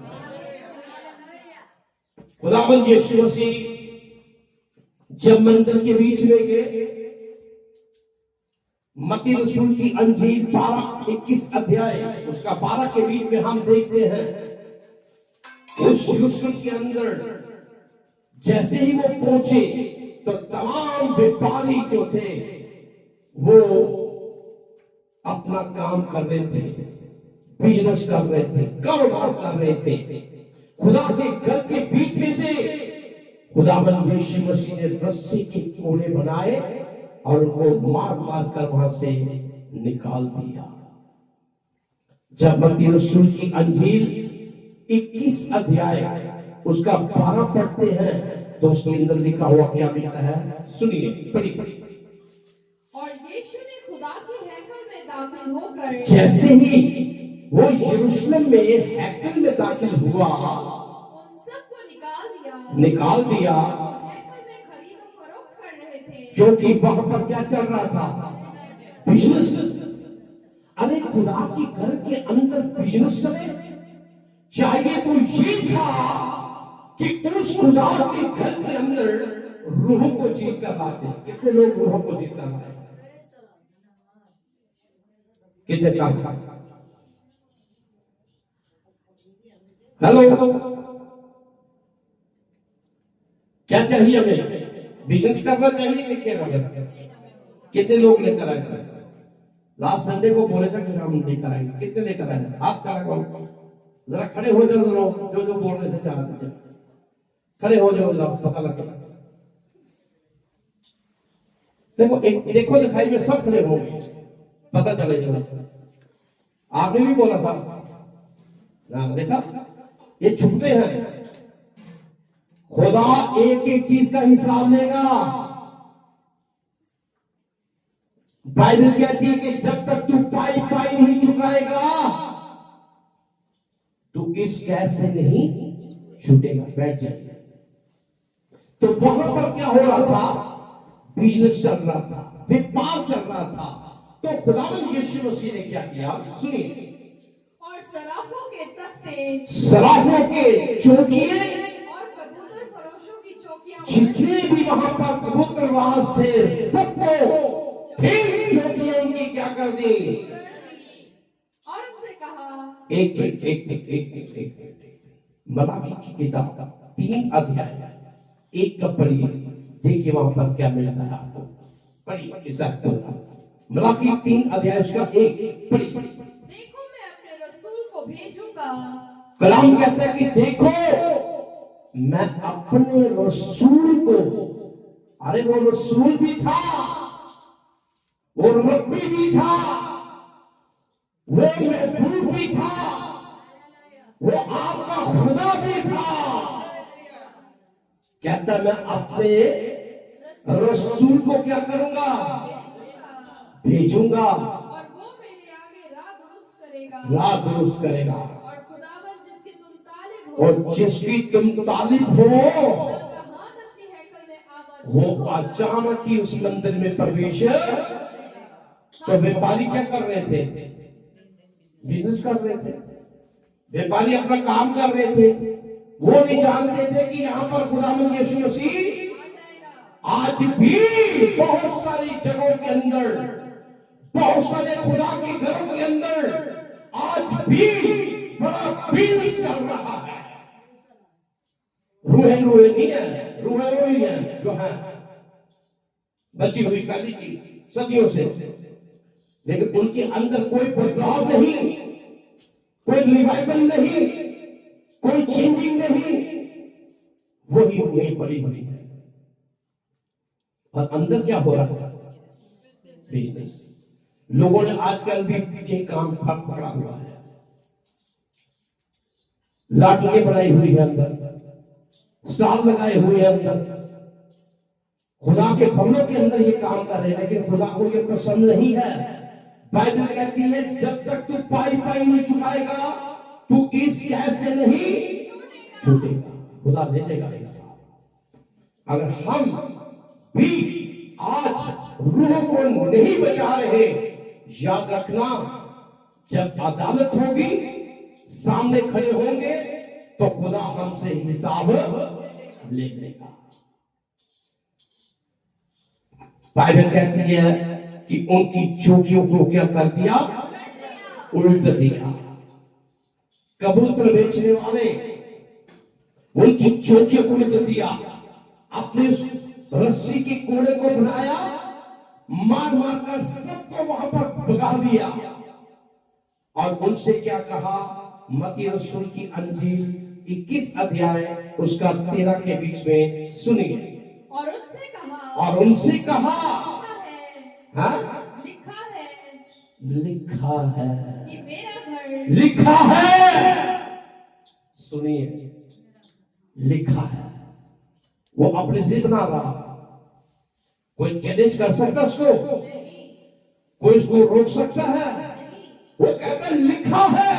खुदावंद यीशु मसीह जब मंदिर के बीच में गए, मत्ती रसूल की अंजील 12-21 अध्याय उसका 12 के बीच में हम देखते हैं, उस यरूशलेम के अंदर जैसे ही वो पहुंचे तो तमाम व्यापारी जो थे वो अपना काम कर रहे थे, बिजनेस कर रहे थे, कारोबार कर रहे थे। खुदा के घर के बीच में से खुदावंद यीशु मसीह ने रस्सी के कोड़े बनाए और उनको मार मार कर वहां से निकाल दिया। जब मत्ती रसूल की अंजील 21 अध्याय उसका 12 पढ़ते हैं तो उसके अंदर लिखा हुआ क्या लिखा है, सुनिए, पढ़िए। और यीशु ने खुदा के हैकल में दाखिल होकर, जैसे ही वो यरूशलेम में हैकल में दाखिल हुआ, उन सबको निकाल दिया जो हैकल में खरीद और फरोख्त कर रहे थे, क्योंकि वहां पर क्या चल रहा था, बिजनेस। अरे खुदा के घर के अंदर बिजनेस करें, चाहिए तो ये था कि उस खुदा के घर के अंदर रूह को जीत कर लाते। कितने लोग रूह को जीत कर लाए, कितने काम। हेलो, क्या चाहिए हमें? बिजनेस करना चाहिए, कितने लोग लेकर आए? लास्ट संडे को बोले थे कि हम लेकर आएंगे, कितने लेकर आए? हाथ खड़ा करो, जरा खड़े हो जाओ लोग जो जो बोल रहे थे, चार खड़े हो जाओ, जरा पता लगे। देखो दिखाई में सब खड़े होंगे, पता चलेगा। आपने भी बोला था ना, देखा ये छुपते हैं। खुदा एक एक चीज का हिसाब लेगा। बाइबल कहती है कि जब तक तू पाई पाई नहीं चुकाएगा तू इस कैद से नहीं छूटेगा। बैठ जाइए। तो वहां पर क्या हो रहा था, बिजनेस चल रहा था, व्यापार चल रहा था। तो खुदावंद यीशु मसीह ने क्या किया, सुनिए। और सराफों के तख्ते, सराफों के चौकिए और कबूतर फरोशों की चौकियां, जितने भी वहां पर कबूतरबाज थे सबको ठीक चौकियां उनकी क्या कर दी, और उनसे कहा, एक मलाकी की किताब 3 अध्याय 1 का पढ़िए, देखिए वहां पर क्या मिलता है आपको। पढ़िए इस मलाकी 3 अध्याय उसका 1 पढ़िए। देखो मैं अपने रसूल को भेजूंगा। कलाम कहता है कि देखो मैं अपने रसूल को, अरे वो रसूल भी था, वो रब्बी भी था, वो महबूब भी था, वो आपका खुदा भी था। कहता मैं अपने रसूल को क्या करूंगा, भेजूंगा, और वो मेरे आगे राह दुरुस्त करेगा, और खुदावंद जिसकी तुम तालिब हो, और जिसकी तुम तालिब हो, नागाहान अपनी हैकल में आवाज वो अचानक ही उस मंदिर में प्रवेश। तो व्यापारी क्या कर रहे थे, बिजनेस कर रहे थे, व्यापारी अपना काम कर रहे थे। वो नहीं जानते थे कि यहाँ पर खुदावंद यीशु मसीह आज भी बहुत सारी जगहों के अंदर, बहुत सारे खुदा के घरों के अंदर आज भी बड़ा बिजनेस चल रहा है। रूहे नहीं है, रूहे है जो है बची हुई पहली की सदियों से, लेकिन उनके अंदर कोई बदलाव नहीं, कोई रिवाइवल नहीं, कोई चेंजिंग नहीं, वही वही बड़ी बड़ी है। और अंदर क्या हो रहा है, बिजनेस। लोगों ने आजकल भी ये काम पकड़ा हुआ है। लाठियां बनाई हुई है अंदर, स्टॉल लगाए हुए हैं अंदर, खुदा के भवनों के अंदर ये काम कर रहे हैं, लेकिन खुदा को ये पसंद नहीं है। बाइबल कहती है जब तक तू पाई पाई नहीं चुकाएगा तू इस कैसे नहीं छूटेगा, खुदा दे देगा हिसाब। अगर हम भी आज रूह को नहीं बचा रहे, याद रखना जब अदालत होगी, सामने खड़े होंगे तो खुदा हमसे हिसाब ले लेगा। बाइबल कहती है कि उनकी चोटियों को क्या कर दिया, उल्ट दिया। कबूतर बेचने वाले उनकी चोटियों को उल्ट दिया, अपने रस्सी के कोड़े को बनाया, मार मार कर सबको वहां पर भगा दिया और उनसे क्या कहा, मत्ती रसूल की अंजील 21 अध्याय उसका 13 के बीच में सुनिए। और उनसे कहा लिखा है कि मेरा घर, लिखा है, सुनिए, लिखा है। वो अपने से बना रहा, कोई चैलेंज कर सकता उसको, कोई उसको रोक सकता है? वो कहता है लिखा है।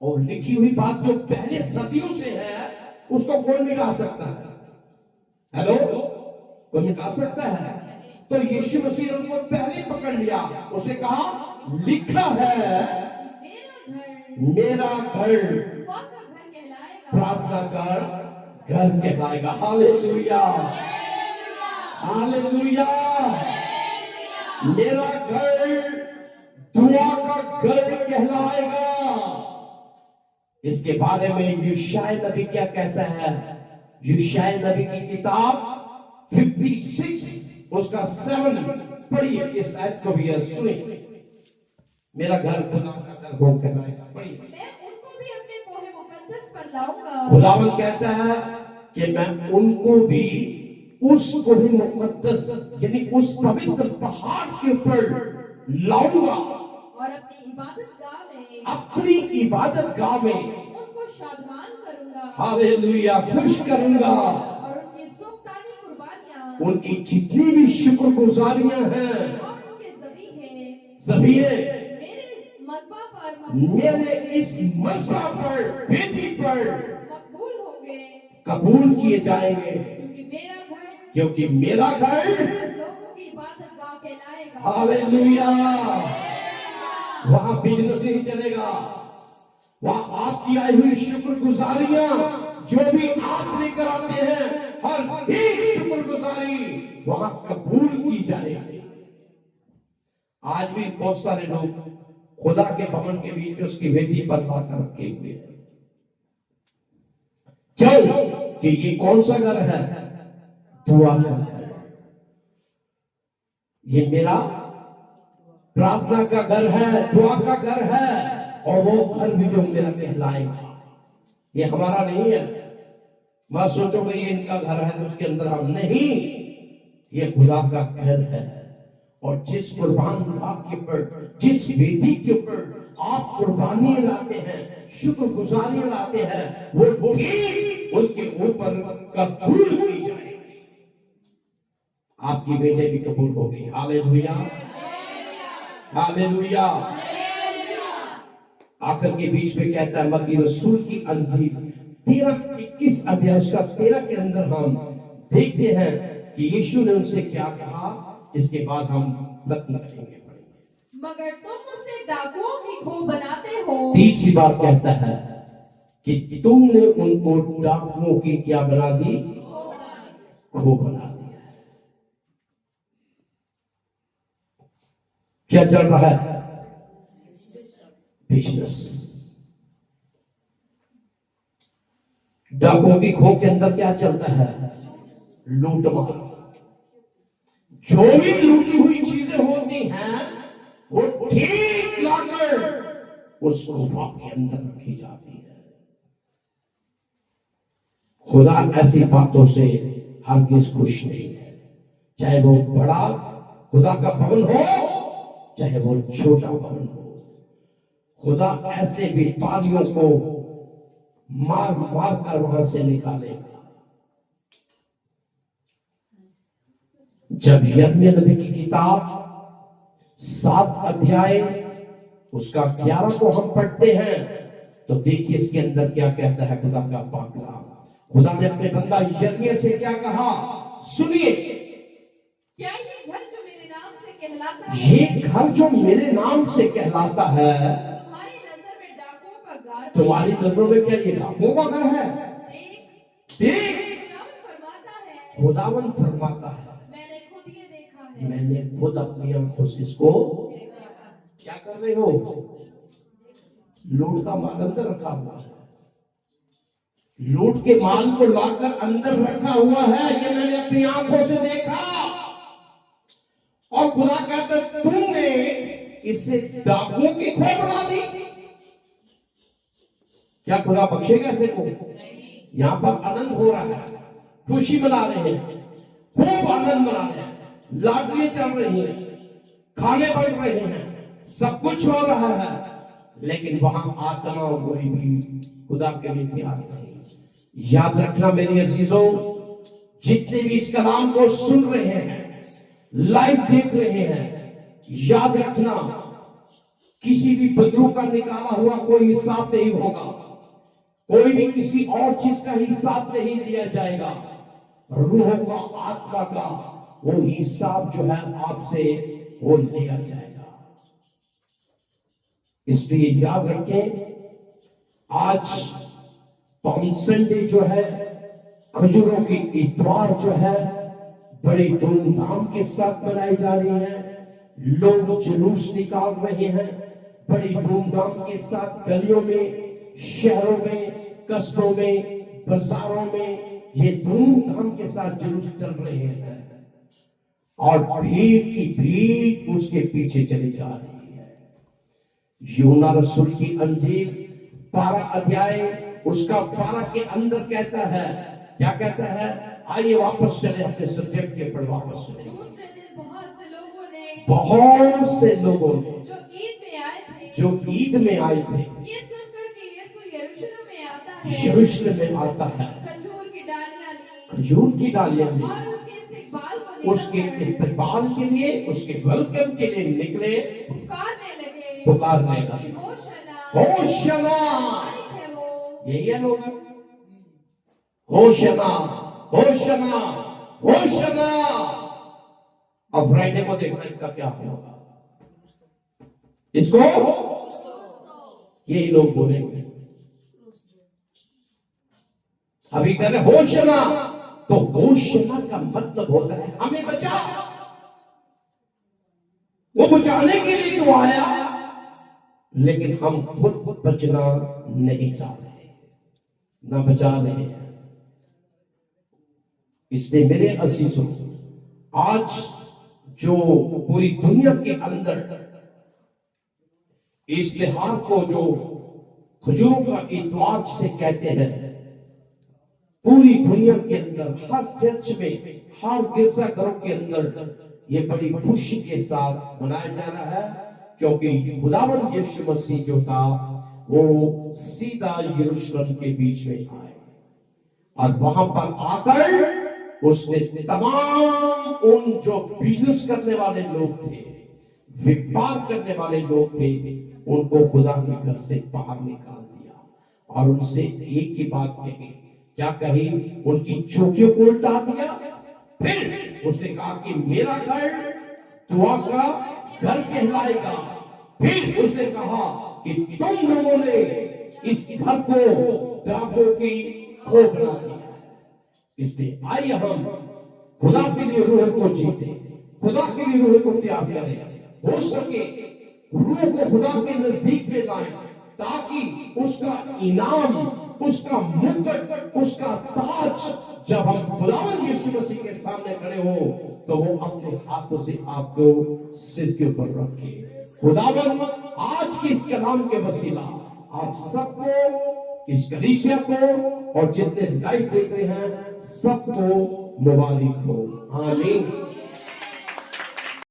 और लिखी हुई बात जो पहले सदियों से है उसको कौन मिटा सकता है? हेलो, कोई मिटा सकता है? तो यीशु मसीह ने उनको पहले पकड़ लिया, उसने कहा लिखा है मेरा घर प्रार्थना कर घर कहलाएगा। Hallelujah, hallelujah. मेरा घर दुआ का घर कहलाएगा। इसके बारे में यशायाह नबी क्या कहता है? यशायाह नबी की किताब 56 उसका 7 पढ़िए, इस आयत को भी सुनिए। मेरा घर खुदा का घर हो कहलाएगा, पढ़िए। मैं उनको भी अपने कोहे मुकद्दस पर लाऊंगा। खुदावंद कहता है कि मैं उनको भी उस कोहे मुकद्दस यानी उस पवित्र पहाड़ के ऊपर लाऊंगा और अपनी इबादत गाह में उनको शादमान करूंगा। हालेलुया, खुश करूंगा। और उनकी सुखदानी कुर्बानियां, उनकी जितनी भी शुक्रगुजारियां हैं और उनके ज़बीहे मेरे इस मज़बा पर, वेदी पर मकबूल होंगे, कबूल किए जाएंगे, क्योंकि मेरा घर लोगों की इबादत गाह कहलाएगा। हालेलुया। वहां बिजनेस नहीं चलेगा, वहां आपकी आई हुई शुक्रगुजारियां जो भी आप लेकर आते हैं, हर एक शुक्रगुजारी वहां कबूल की जाएगी। आज भी बहुत सारे लोग खुदा के भवन के बीच में उसकी वेदी पर लाकर रखे हुए हैं। क्यों? कि ये कौन सा घर है? दुआ का घर। ये मेरा प्रार्थना का घर है, दुआ का घर है, और वो घर भी जो मेरा कहलाएगा। ये हमारा नहीं है। मैं सोचूंगा ये इनका घर है तो उसके अंदर हम नहीं, ये खुदा का घर है। और जिस कुर्बान के ऊपर, जिस वेदी के ऊपर आप कुर्बानी लाते हैं, शुक्रगुजारी लाते हैं, वो ठीक उसके ऊपर कबूल की जाएगी। आपकी बेटे भी कबूल होगी। Hallelujah, hallelujah. आखिर के बीच में कहता है मत्ती रसूल की अंजील 13-21 अध्याय का 13 के अंदर हम देखते हैं कि यीशु ने उनसे क्या कहा। इसके बाद हम नत्न करेंगे, मगर तुम उसे डाकुओं की खो बनाते हो। तीसरी बात कहता है कि तुमने उनको डाकुओं की क्या बना दी? खो बना दिया है। क्या चल रहा है? बिजनेस। डाकुओं की खो के अंदर क्या चलता है? लूटमार। जो भी लूटी हुई चीजें होती हैं वो ठीक लाकर उस गुफा के अंदर रखी जाती है। खुदा ऐसी बातों से हरगिज़ खुश नहीं है, चाहे वो बड़ा खुदा का भवन हो, चाहे वो छोटा भवन हो। खुदा ऐसे व्यापारियों को मार मार कर वहां से निकालेगा। जब यिर्मयाह नबी की किताब 7 अध्याय उसका 11 को हम पढ़ते हैं तो देखिए इसके अंदर क्या कहता है खुदा का पाक कलाम। खुदा ने अपने बंदा यिर्मयाह से क्या कहा, सुनिए। क्या ये घर जो मेरे नाम से कहलाता है, ये घर जो मेरे नाम से कहलाता है, तुम्हारी नजर में डाकुओं का घर, तुम्हारी नजरों में क्या ये डाकुओं का घर है? देख खुदावन फरमाता है, मैंने खुद ये देखा है, मैंने खुद अपनी आंखों से इसको क्या कर रहे हो, लूट का माल अंदर रखा हुआ है, लूट के माल को लाकर अंदर रखा हुआ है, ये मैंने अपनी आंखों से देखा। और खुदा कहता तुमने इसे डाकुओं की खो बना दी। क्या खुदा बख्शेगा इसे को? यहाँ पर आनंद हो रहा है, खुशी मना रहे हैं, खूब आनंद मना रहे हैं, लाडलियां चल रही हैं, खाने बन रहे हैं, सब कुछ हो रहा है, लेकिन वहां आत्मा कोई भी खुदा के लिए तैयार नहीं। याद रखना मेरी अजीजों, जितने भी इस कलाम को सुन रहे हैं, लाइव देख रहे हैं, याद रखना किसी भी बदरू का निकाला हुआ कोई हिसाब नहीं होगा, कोई भी किसी और चीज का हिसाब नहीं लिया जाएगा। रूह का, आत्मा का वो हिसाब जो है आपसे वो लिया जाएगा। इसलिए याद रखें, आज पाम संडे जो है, खजूरों की इतवार जो है बड़ी धूमधाम के साथ मनाई जा रही है। लोग जुलूस निकाल रहे हैं बड़ी धूमधाम के साथ, गलियों में, शहरों में, कस्बों में, बाजारों में ये धूमधाम के साथ जुलूस चल रहे हैं और भीड़ की भीड़ उसके पीछे चली जा रही है। यूहन्ना रसूल की अंजील 12 अध्याय उसका 12 के अंदर कहता है, क्या कहता है? आइए वापस चले अपने सब्जेक्ट के ऊपर वापस चले। दूसरे दिन बहुत से लोगों ने जो ईद में आए थे, ये सुनकर कि यीशु यरूशलेम में आता है, यरूशलेम में आता है, खजूर की डालियां ली, खजूर की डालियां ली, और उसके इस्तेमाल के लिए, उसके वेलकम के लिए निकले, पुकारने लगे, होशाना, होशाना। है वो, यही है लोग, होशाना, होशाना, होशाना। अब फ्राइडे को देखना इसका क्या होगा, इसको यही लोग बोलेंगे। अभी कह रहे होशाना, तो होशाना का मतलब होता है हमें बचा। वो बचाने के लिए तो आया, लेकिन हम खुद बचना नहीं चाह रहे, ना बचा रहे हैं। इसलिए मेरे अजीजों, आज जो पूरी दुनिया के अंदर इस त्योहार को जो खजूरों का इतवार से कहते हैं, पूरी दुनिया के अंदर हर चर्च में, हर गिरजाघरों के अंदर ये बड़ी खुशी के साथ मनाया जा रहा है, क्योंकि खुदावंद यीशु मसीह जो था वो सीधा यरूशलेम के बीच में आए और वहां पर आकर उसने तमाम उन जो बिजनेस करने वाले लोग थे, व्यापार करने वाले लोग थे, उनको खुदा के घर से बाहर निकाल दिया और उनसे एक ही बात कही। क्या कही? उनकी चौकियों को उल्टा दिया। फिर उसने कहा कि मेरा घर दुआ का घर कहलाएगा। फिर उसने कहा कि तुम लोगों ने इस घर को डाकुओं की खो बना दिया। इसलिए आइए हम खुदा के लिए रूह को जीते, खुदा के लिए रूह को त्याग करें। हो सके रूह को खुदा के नजदीक में लाएं, ताकि उसका इनाम, उसका मुकुट, उसका ताज जब हम खुदावंद यीशु मसीह के सामने खड़े हो तो वो अपने हाथों से आपको सिर के ऊपर रखे। खुदावंद आज के इस कलाम के वसीला आप सबको, इस कलीसिया को और जितने लाइव देख रहे हैं सबको मुबारक हो। आमीन।